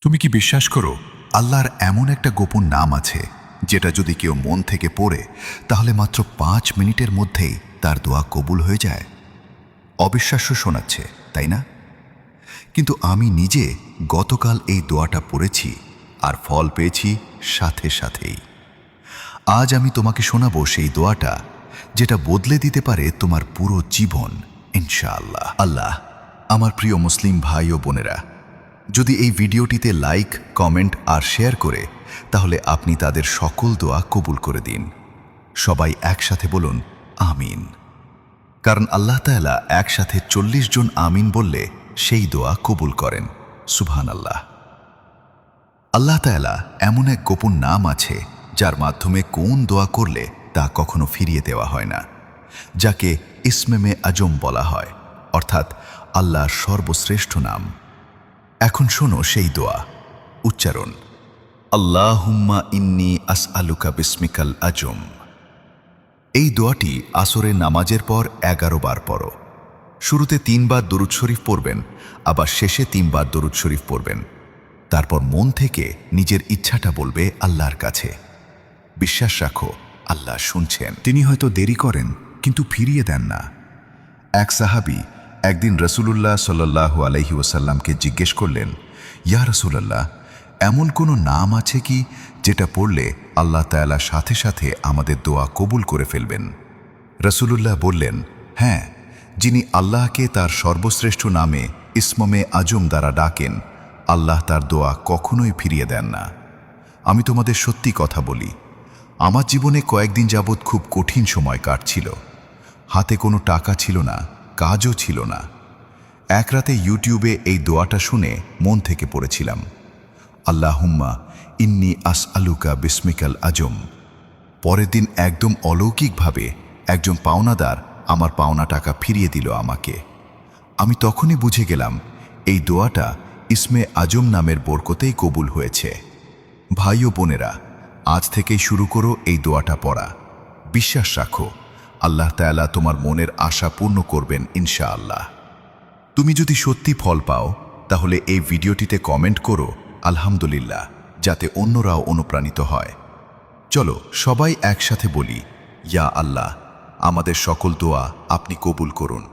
তুমি কি বিশ্বাস করো আল্লাহর এমন একটা গোপন নাম আছে যেটা যদি কেউ মন থেকে পড়ে তাহলে মাত্র 5 মিনিটের মধ্যেই তার দোয়া কবুল হয়ে যায়? অবিশ্বাস্য শোনাচ্ছে, তাই না? কিন্তু আমি নিজে গতকাল এই দোয়াটা পড়েছি আর ফল পেয়েছি সাথে সাথেই। আজ আমি তোমাকে শোনাবো সেই দোয়াটা যেটা বদলে দিতে পারে তোমার পুরো জীবন ইনশাআল্লাহ। আল্লাহ, আমার প্রিয় মুসলিম ভাই ও বোনেরা, যদি এই ভিডিওটিতে লাইক, কমেন্ট আর শেয়ার করে তাহলে আপনি তাদের সকল দোয়া কবুল করে দিন। সবাই একসাথে বলুন আমিন। কারণ আল্লাহ তাআলা একসাথে 40 জন আমিন বললে সেই দোয়া কবুল করেন। সুবহানাল্লাহ। আল্লাহ তাআলা এমন এক গোপন নাম আছে যার মাধ্যমে কোন দোয়া করলে তা কখনো ফিরিয়ে দেওয়া হয় না, যাকে ইসমে আজম বলা হয়, অর্থাৎ আল্লাহর সর্বশ্রেষ্ঠ নাম। এখন শোনো সেই দোয়া উচ্চারণ। আল্লাহুম্মা ইন্নী আসআলুকা বিসমিকাল আজম। এই দোয়াটি আসরের নামাজের পর 11 বার পড়ো। শুরুতে 3 বার দরুদ শরীফ পড়বেন, আবার শেষে 3 বার দরুদ শরীফ পড়বেন। তারপর মন থেকে নিজের ইচ্ছাটা বলবে আল্লাহর কাছে। বিশ্বাস রাখো, আল্লাহ শুনছেন। তিনি হয়তো দেরি করেন কিন্তু ফিরিয়ে দেন না। এক সাহাবী একদিন রাসূলুল্লাহ সাল্লাল্লাহু আলাইহি ওয়াসাল্লামকে জিজ্ঞেস করলেন, ইয়া রাসূলুল্লাহ, এমন কোনো নাম আছে কি যেটা পড়লে আল্লাহ তাআলা সাথে সাথে আমাদের দোয়া কবুল করে ফেলবেন? রাসূলুল্লাহ বললেন, হ্যাঁ, যিনি আল্লাহকে তার সর্বশ্রেষ্ঠ নামে ইসমে আজম দ্বারা ডাকেন, আল্লাহ তার দোয়া কখনোই ফিরিয়ে দেন না। আমি তোমাদের সত্যি কথা বলি, আমার জীবনে কয়েকদিন যাবৎ খুব কঠিন সময় কাটছিল। হাতে কোনো টাকা ছিল না, কাজও ছিল না। এক রাতে ইউটিউবে এই দোয়াটা শুনে মন থেকে পড়েছিলাম, আল্লাহুম্মা ইন্নী আসআলুকা বিসমিকাল আজম। পরের দিন একদম অলৌকিকভাবে একজন পাওনাদার আমার পাওনা টাকা ফিরিয়ে দিল আমাকে। আমি তখনই বুঝে গেলাম এই দোয়াটা ইসমে আজম নামের বরকতেই কবুল হয়েছে। ভাই ও বোনেরা, আজ থেকেই শুরু করো এই দোয়াটা পড়া। বিশ্বাস রাখো, আল্লাহ তাআলা তোমার মনের আশা পূর্ণ করবেন ইনশাআল্লাহ। তুমি যদি সত্যি ফল পাও তাহলে এই ভিডিওটিতে কমেন্ট করো আলহামদুলিল্লাহ, যাতে অন্যরাও অনুপ্রাণিত হয়। চলো সবাই একসাথে বলি, ইয়া আল্লাহ, আমাদের সকল দোয়া আপনি কবুল করুন।